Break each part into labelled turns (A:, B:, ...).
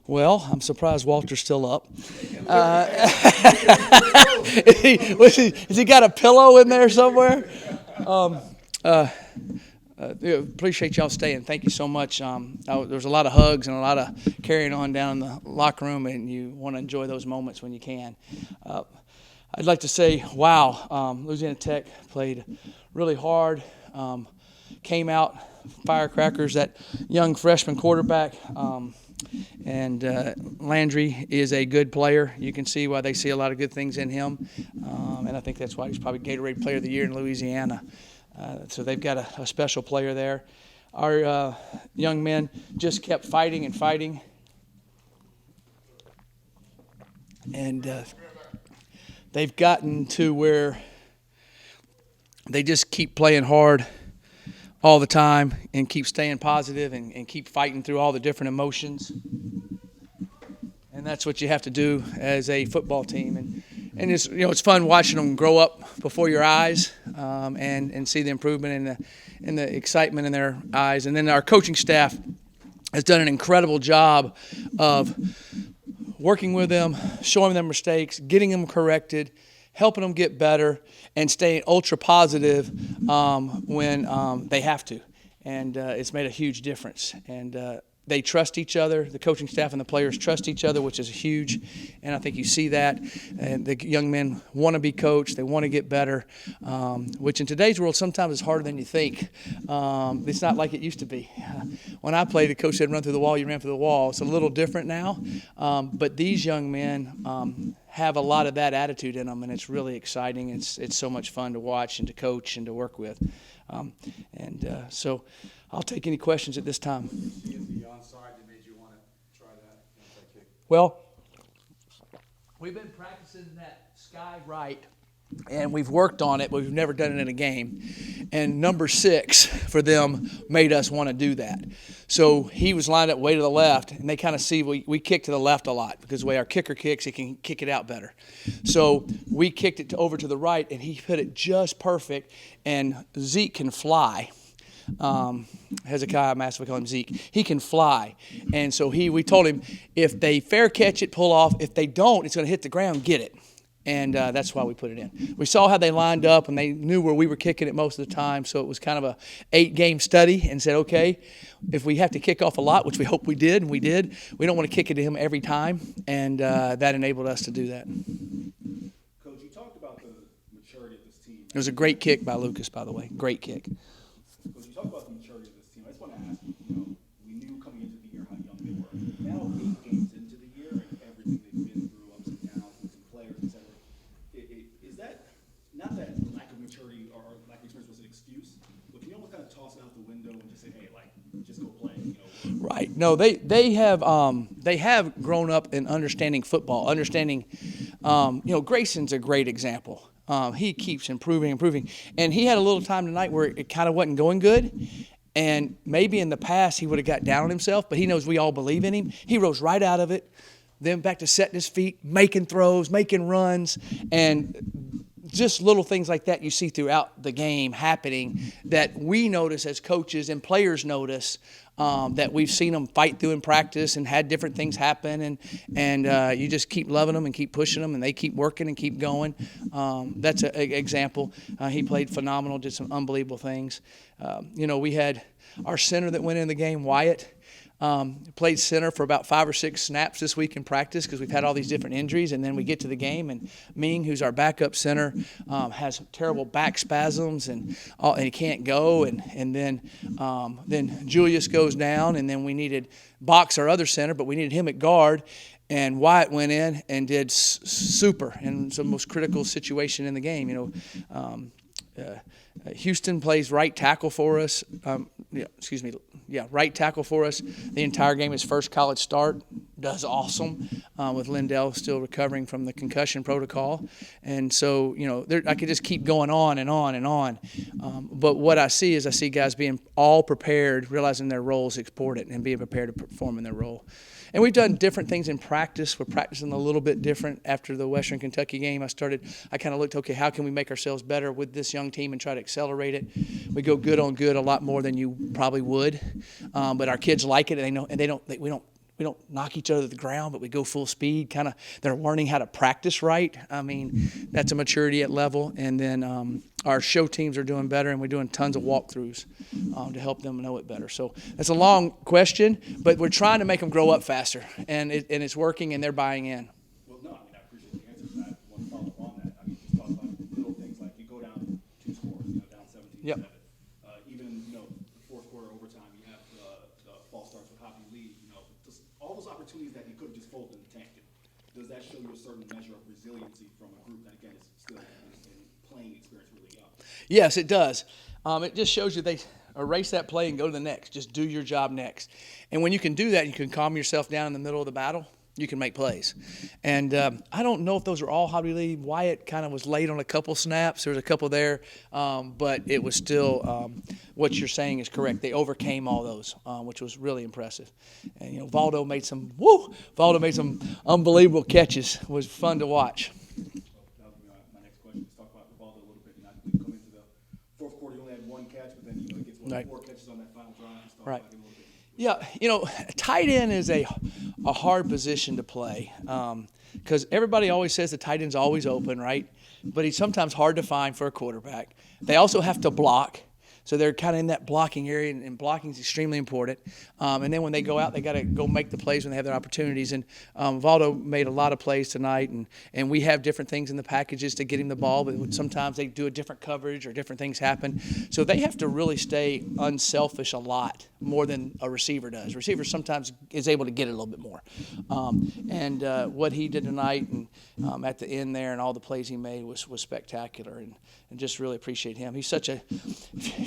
A: Well, I'm surprised Walter's still up. Has he got a pillow in there somewhere? Appreciate y'all staying. Thank you so much. There's a lot of hugs and a lot of carrying on down in the locker room, and you want to enjoy those moments when you can. I'd like to say, wow, Louisiana Tech played really hard, came out firecrackers, that young freshman quarterback. And Landry is a good player. You can see why they see a lot of good things in him. And I think that's why he's probably Gatorade Player of the Year in Louisiana. So they've got a special player there. Our young men just kept fighting and fighting. And they've gotten to where they just keep playing hard all the time and keep staying positive and keep fighting through all the different emotions. And that's what you have to do as a football team. And it's, it's fun watching them grow up before your eyes, and see the improvement and the excitement in their eyes. And then our coaching staff has done an incredible job of working with them, showing them mistakes, getting them corrected, helping them get better, and staying ultra positive when they have to. And it's made a huge difference. And they trust each other. The coaching staff and the players trust each other, which is huge. And I think you see that. And the young men want to be coached. They want to get better, which in today's world sometimes is harder than you think. It's not like it used to be. When I played, the coach said run through the wall, you ran through the wall. It's a little different now. But these young men have a lot of that attitude in them, and it's really exciting. It's so much fun to watch and to coach and to work with. So I'll take any questions at this time. Well, we've been practicing that sky right, and we've worked on it, but we've never done it in a game. And number 6 for them made us want to do that. So he was lined up way to the left, and they kind of see we kick to the left a lot because the way our kicker kicks, he can kick it out better. So we kicked it over to the right, and he put it just perfect, and Zeke can fly. Hezekiah Massey, we call him Zeke. He can fly. And so we told him, if they fair catch it, pull off. If they don't, it's going to hit the ground, get it. And that's why we put it in. We saw how they lined up, and they knew where we were kicking it most of the time. So it was kind of a 8-game study, and said, okay, if we have to kick off a lot, which we hope we did, and we did, we don't want to kick it to him every time. And that enabled us to do that.
B: Coach, you talked about the maturity of this team.
A: It was a great kick by Lucas, by the way. Great kick.
B: Coach, you talked about the maturity of this team. I just want to ask you, we knew coming into the year how young they were. Now 8 games into the year and everything they've been through, ups and downs with some players, et cetera. Is that, not that lack of maturity or lack of experience was an excuse, but can you almost kind of toss it out the window and just say, hey, just go play,
A: Right. No, they have grown up in understanding football, understanding, Grayson's a great example. He keeps improving. And he had a little time tonight where it kind of wasn't going good. And maybe in the past he would have got down on himself, but he knows we all believe in him. He rose right out of it, then back to setting his feet, making throws, making runs, and just little things like that you see throughout the game happening that we notice as coaches and players notice, that we've seen them fight through in practice and had different things happen, and you just keep loving them and keep pushing them, and they keep working and keep going. That's an example. He played phenomenal, did some unbelievable things. We had our center that went in the game, Wyatt. Played center for about 5 or 6 snaps this week in practice because we've had all these different injuries, and then we get to the game, and Ming, who's our backup center, has terrible back spasms and he can't go, and then Julius goes down, and then we needed Box, our other center, but we needed him at guard, and Wyatt went in and did super in the most critical situation in the game. Houston plays right tackle for us. Right tackle for us the entire game. His first college start, does awesome with Lindell still recovering from the concussion protocol. And so, I could just keep going on and on and on. But what I see is guys being all prepared, realizing their role is important, and being prepared to perform in their role. And we've done different things in practice. We're practicing a little bit different after the Western Kentucky game. I kind of looked, okay, how can we make ourselves better with this young team and try to accelerate it? We go good on good a lot more than you probably would. But our kids like it, and they know, and we don't knock each other to the ground, but we go full speed. Kind of, they're learning how to practice right. I mean, that's a maturity at level. And then our show teams are doing better, and we're doing tons of walkthroughs to help them know it better. So that's a long question, but we're trying to make them grow up faster, and it's working, and they're buying in.
B: Well, no, I mean, I appreciate the answer to that. One follow up on that. I mean, just talk about little things like you go down 2 scores, down 17-7.
A: Yep.
B: Even, the fourth quarter overtime, you have the false starts with Hoppy Lee, just all those opportunities that you could have just folded in the tank. Does that show you a certain measure of resiliency from a group that, again, is still in playing experience really young?
A: Yes, it does. It just shows you they erase that play and go to the next. Just do your job next. And when you can do that, you can calm yourself down in the middle of the battle. You can make plays. And I don't know if those are all Hobby Lee. Wyatt kind of was late on a couple snaps. There was a couple there. But it was still what you're saying is correct. They overcame all those, which was really impressive. And, Valdo made some unbelievable catches. It was fun to watch.
B: That would be my next question. Let's talk about Rivaldo a little bit. We come into the fourth quarter, he only had 1 catch, but then he gets 4 catches on that final drive. Let's talk about him a little bit.
A: Yeah, tight end is a hard position to play because everybody always says the tight end's always open, right? But he's sometimes hard to find for a quarterback. They also have to block. So they're kind of in that blocking area, and blocking is extremely important. And then when they go out, they got to go make the plays when they have their opportunities. And Valdo made a lot of plays tonight, and we have different things in the packages to get him the ball, but sometimes they do a different coverage or different things happen. So they have to really stay unselfish a lot more than a receiver does. A receiver sometimes is able to get it a little bit more. And what he did tonight and at the end there and all the plays he made was spectacular, and just really appreciate him. He's such a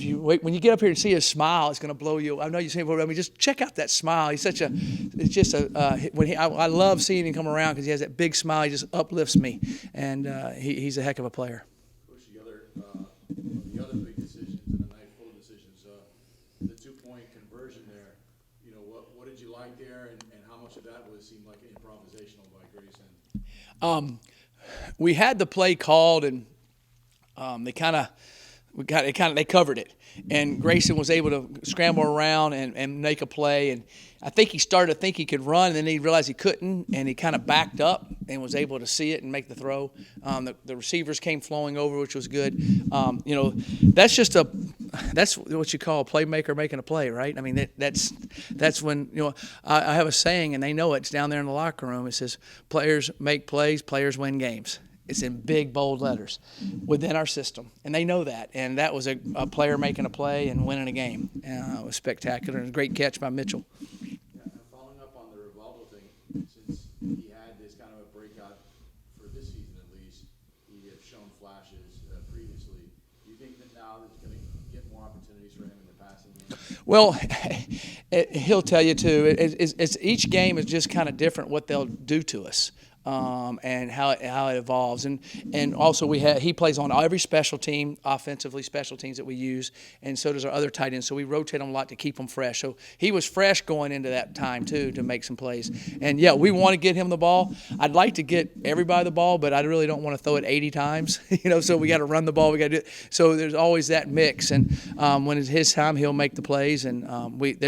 A: when you get up here and see his smile, it's going to blow you. I know you say, but I mean, just check out that smile. He's such a, it's just a, I love seeing him come around because he has that big smile. He just uplifts me, and he's a heck of a player.
C: Coach, the other big decisions and the night full of decisions, the 2-point conversion there, what did you like there, and how much of that seemed like improvisational by Grayson?
A: We had the play called, and they covered it, and Grayson was able to scramble around and make a play. And I think he started to think he could run, and then he realized he couldn't, and he kind of backed up and was able to see it and make the throw. The receivers came flowing over, which was good. That's what you call a playmaker making a play, right? I mean, that's when I have a saying, and they know it. It's down there in the locker room. It says, "Players make plays, players win games." It's in big, bold letters within our system, and they know that. And that was a player making a play and winning a game. It was spectacular, and a great catch by Mitchell.
C: Yeah, and following up on the Rivaldo thing, since he had this kind of a breakout for this season at least, he had shown flashes previously. Do you think that now there's going to get more opportunities for him in the passing game?
A: Well, he'll tell you too. It's each game is just kind of different what they'll do to us. And how it evolves, and also he plays on every special team, offensively special teams that we use, and so does our other tight ends. So we rotate them a lot to keep them fresh. So he was fresh going into that time too to make some plays. And yeah, we want to get him the ball. I'd like to get everybody the ball, but I really don't want to throw it 80 times. So we got to run the ball. We got to do it. So there's always that mix. And when it's his time, he'll make the plays. And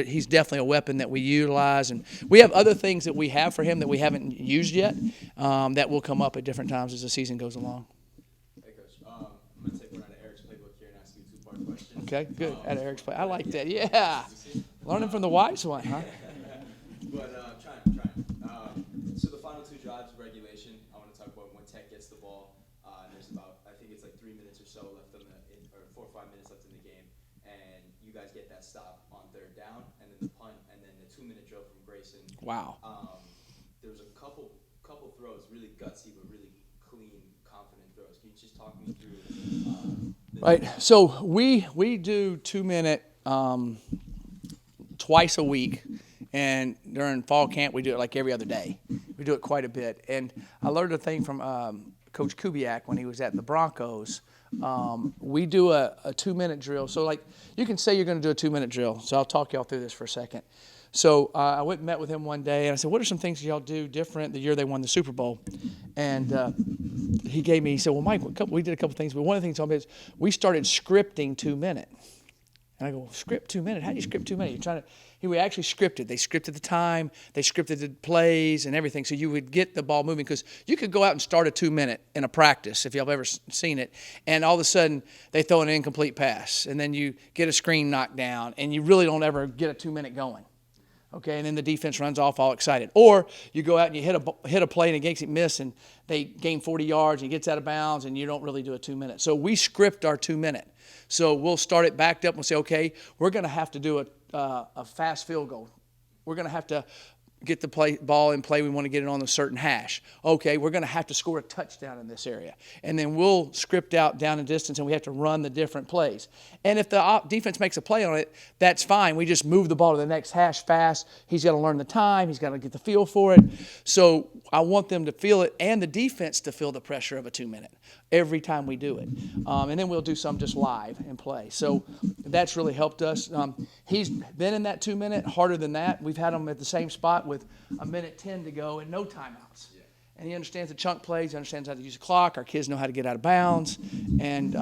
A: he's definitely a weapon that we utilize. And we have other things that we have for him that we haven't used yet. That will come up at different times as the season goes along.
D: Hey, Coach. I'm going to take one out of Eric's playbook here and ask you a 2-part question.
A: Okay, good. Out of Eric's play. I like that. Yeah. Learning from the wise one, huh?
D: But trying. So the final 2 drives of regulation, I want to talk about when Tech gets the ball. And there's about, I think it's like 3 minutes or so left or 4 or 5 minutes left in the game. And you guys get that stop on 3rd down, and then the punt, and then the 2-minute drill from Grayson.
A: Wow.
D: There was a couple throws, really gutsy, but really clean, confident throws. Can you just talk me through?
A: Right. So we do 2-minute twice a week, and during fall camp we do it like every other day. We do it quite a bit, and I learned a thing from Coach Kubiak when he was at the Broncos. We do a 2-minute drill. So like you can say you're going to do a 2-minute drill. So I'll talk y'all through this for a second. So I went and met with him one day, and I said, what are some things y'all do different the year they won the Super Bowl? And he said, well, Mike, we did a couple things, but one of the things he told me is we started scripting 2-minute. And I go, script 2 minutes? How do you script 2 minutes? You're trying to. We actually scripted. They scripted the time. They scripted the plays and everything. So you would get the ball moving, because you could go out and start a 2 minute in a practice, if y'all ever seen it, and all of a sudden they throw an incomplete pass, and then you get a screen knocked down, and you really don't ever get a 2 minute going. Okay, and then the defense runs off all excited. Or you go out and you hit a play and it gets missed, and they gain 40 yards and it gets out of bounds, and you don't really do a 2 minute. So we script our 2 minute. So we'll start it backed up and we'll say, okay, we're going to have to do a fast field goal. We're going to have to get the ball in play. We want to get it on a certain hash. Okay, we're going to have to score a touchdown in this area. And then we'll script out down and distance, and we have to run the different plays. And if the defense makes a play on it, that's fine. We just move the ball to the next hash fast. He's got to learn the time. He's got to get the feel for it. So I want them to feel it, and the defense to feel the pressure of a 2 minute every time we do it. And then we'll do some just live and play. So that's really helped us. He's been in that 2 minute, harder than that. We've had him at the same spot with a minute 10 to go and no timeouts. Yeah. And he understands the chunk plays. He understands how to use the clock. Our kids know how to get out of bounds. And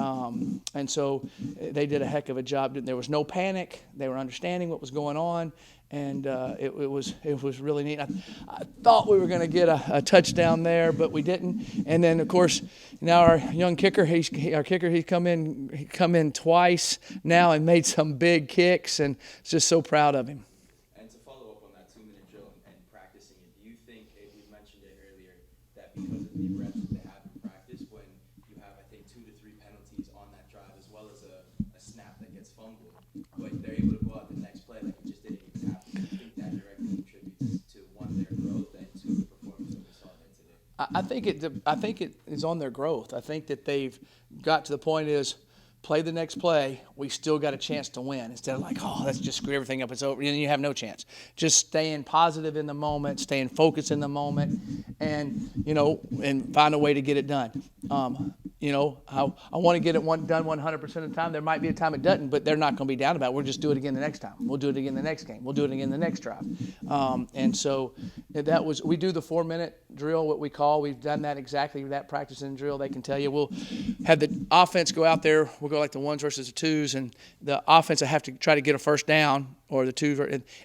A: so they did a heck of a job. There was no panic. They were understanding what was going on. And it was really neat. I thought we were going to get a touchdown there, but we didn't. And then, of course, now our young kicker, he's come in twice now and made some big kicks, and just so proud of him.
D: And to follow up on that 2 minute drill and practicing it, do you think, we mentioned it earlier, that because of the reps that they have in practice, when you have, I think, 2 to 3 penalties on that drive, as well as a snap that gets fumbled, but they're able to go out the next play like it just didn't even happen? Do you think that directly contributes to, one, their growth, and two, the performance that we saw there today?
A: I think it is on their growth. I think that they've got to the point is, play the next play, we still got a chance to win. Instead of like, oh, let's just screw everything up, it's over, and you have no chance. Just staying positive in the moment, staying focused in the moment, and and find a way to get it done. I want to get it done 100% of the time. There might be a time it doesn't, but they're not going to be down about it. We'll just do it again the next time. We'll do it again the next game. We'll do it again the next drive. And so we do the 4 minute drill, what we call. We've done that exactly, that practice and drill. They can tell you. We'll have the offense go out there. We'll go like the ones versus the twos, and the offense will have to try to get a first down, or the twos,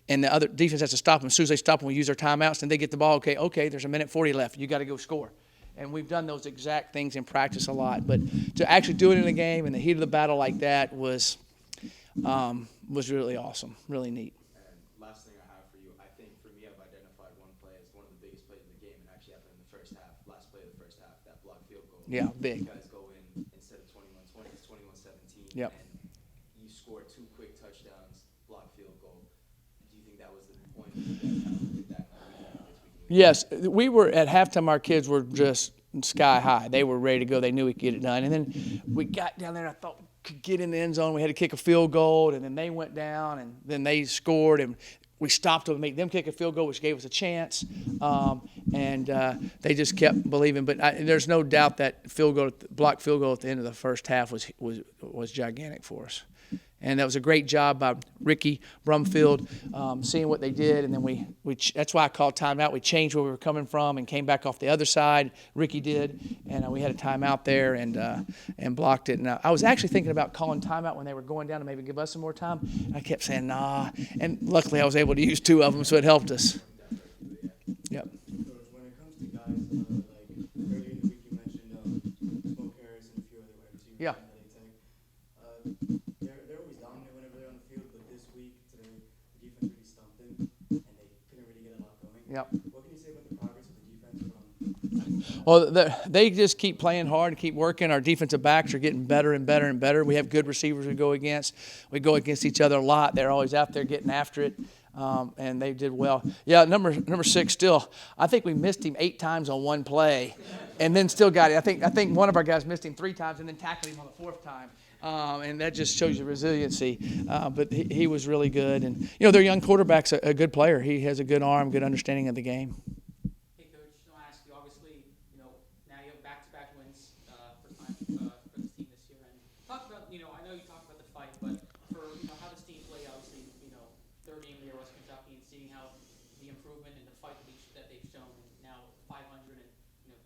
A: and the other defense has to stop them. As soon as they stop them, we use their timeouts, and they get the ball. Okay, there's a minute 40 left. You got to go score. And we've done those exact things in practice a lot. But to actually do it in a game in the heat of the battle like that was really awesome, really neat.
D: And last thing I have for you, I think for me, I've identified one play as one of the biggest plays in the game, and actually happened in the first half, last play of the first half, that block field goal.
A: Yeah, big.
D: You guys go in, instead of 21-20, it's 21-17.
A: Yep.
D: And you score 2 quick touchdowns, block field goal. Do you think that was the point? You guys kind of did that this week?
A: Yes, we were at halftime. Our kids were just sky high. They were ready to go. They knew we could get it done. And then we got down there, and I thought we could get in the end zone. We had to kick a field goal, and then they went down, and then they scored, and we stopped them, make them kick a field goal, which gave us a chance. And they just kept believing. But there's no doubt that block field goal at the end of the first half was gigantic for us. And that was a great job by Ricky Brumfield, seeing what they did. And then that's why I called timeout. We changed where we were coming from and came back off the other side. Ricky did. And we had a timeout there and blocked it. And I was actually thinking about calling timeout when they were going down to maybe give us some more time. And I kept saying, nah. And luckily I was able to use 2 of them, so it helped us. Yep.
E: When it comes to guys, like earlier in the week you mentioned Smoke Harris and a few other wide receivers.
A: Yeah.
E: They're always dominant whenever they're on the field, but this week, today, the defense really stumped them, and they couldn't really get a lot going.
A: Yep.
E: What can you say about the progress of the defense from?
A: Well, they just keep playing hard and keep working. Our defensive backs are getting better and better and better. We have good receivers we go against. We go against each other a lot. They're always out there getting after it. And they did well. Yeah, number 6 still. I think we missed him 8 times on one play, and then still got it. I think one of our guys missed him 3 times and then tackled him on the 4th time. And that just shows you resiliency. But he was really good. And their young quarterback's a good player. He has a good arm, good understanding of the game.
F: Hey, Coach, I'll ask you. Obviously, now you have back-to-back wins for this team this year. And talk about, I know you talked about the fight, but for how this team played, obviously, third game of the year West Kentucky, and seeing how the improvement and the fight that they've shown, and now 500, and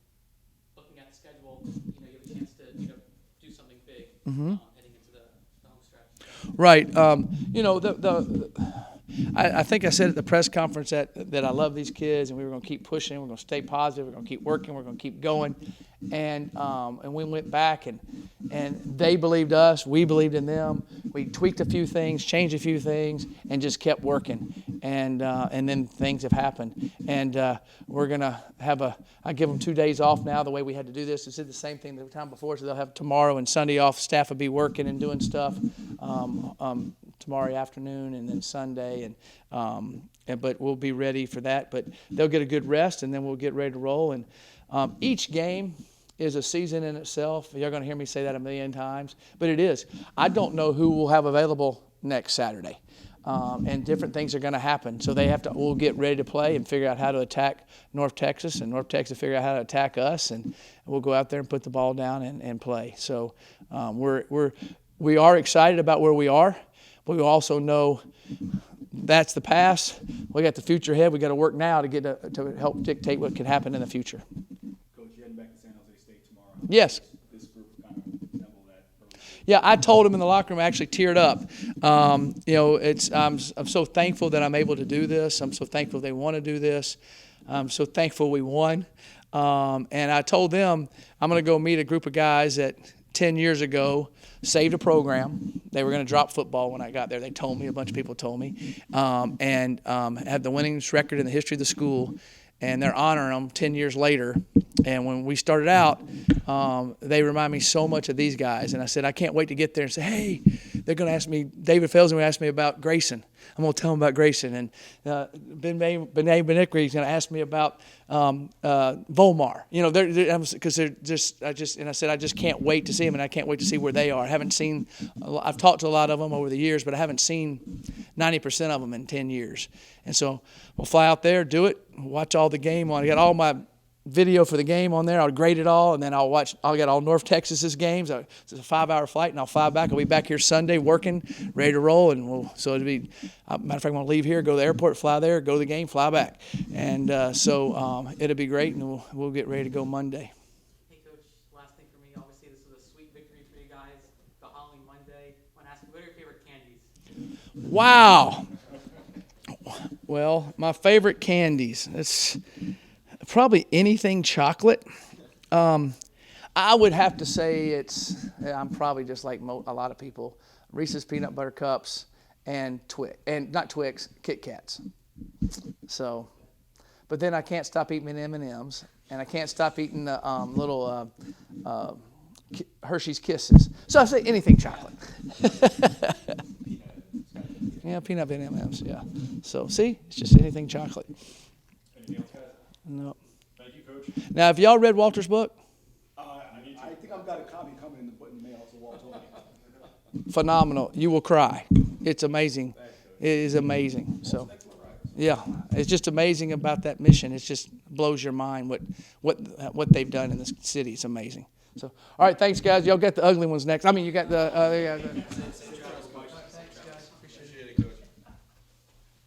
F: looking at the schedule, you have a chance to do something big heading into the home stretch.
A: Right. You know, I think I said at the press conference that I love these kids and we were going to keep pushing. We're going to stay positive. We're going to keep working. We're going to keep going. And we went back and they believed us. We believed in them. We tweaked a few things, changed a few things, and just kept working. And then things have happened. And we're going to I give them 2 days off now the way we had to do this. We did the same thing the time before, so they'll have tomorrow and Sunday off. Staff will be working and doing stuff tomorrow afternoon and then Sunday. But we'll be ready for that. But they'll get a good rest, and then we'll get ready to roll. And each game is a season in itself. You're going to hear me say that a million times, but it is. I don't know who we'll have available next Saturday. And different things are going to happen. So we'll get ready to play and figure out how to attack North Texas, and North Texas figure out how to attack us, and we'll go out there and put the ball down and play. So we are excited about where we are, but we also know that's the past. We got the future ahead. We got to work now to help dictate what can happen in the future.
B: Coach, you're heading back to San Jose State tomorrow.
A: Yes.
B: This group kind of resemble that early.
A: Yeah, I told him in the locker room. I actually teared up. You know, I'm so thankful that I'm able to do this. I'm so thankful they want to do this. I'm so thankful we won. And I told them I'm going to go meet a group of guys that 10 years ago saved a program. They were going to drop football when I got there. They told me, a bunch of people told me, and had the winningest record in the history of the school. And they're honoring them 10 years later. And when we started out, they remind me so much of these guys. And I said, I can't wait to get there and say, hey, they're going to ask me, David Felsen will ask me about Grayson. I'm going to tell them about Grayson. And Benet Benikri is going to ask me about Volmar. You know, because they're just, and I said, I just can't wait to see them, and I can't wait to see where they are. I've talked to a lot of them over the years, but I haven't seen 90% of them in 10 years. And so we'll fly out there, do it, watch all the game on. I got all my video for the game on there. I'll grade it all, and then I'll get all North Texas's games. It's a 5-hour flight, and I'll fly back. I'll be back here Sunday working, ready to roll, and so it'll be. Matter of fact, I'm going to leave here, go to the airport, fly there, go to the game, fly back, and so it'll be great, and we'll get ready to go Monday.
F: Hey, Coach, last thing for me. Obviously, this was a sweet victory for you guys. The Halloween Monday. I want to ask you, what are your favorite candies?
A: Wow. Well, my favorite candies. It's probably anything chocolate. I would have to say I'm probably just like a lot of people. Reese's Peanut Butter Cups and not Twix, Kit Kats. So, but then I can't stop eating M&Ms, and I can't stop eating the little Hershey's Kisses. So I say anything chocolate. Yeah, peanut M&Ms, yeah. So, see, it's just anything chocolate.
B: Anything else, guys?
A: No.
B: Thank you, Coach.
A: Now, have y'all read Walter's book?
B: I think I've got a copy coming in the mail, so Walt told me.
A: Phenomenal. You will cry. It's amazing. It is amazing. So, yeah, it's just amazing about that mission. It just blows your mind what they've done in this city. It's amazing. So, all right, thanks, guys. Y'all get the ugly ones next. I mean, you got the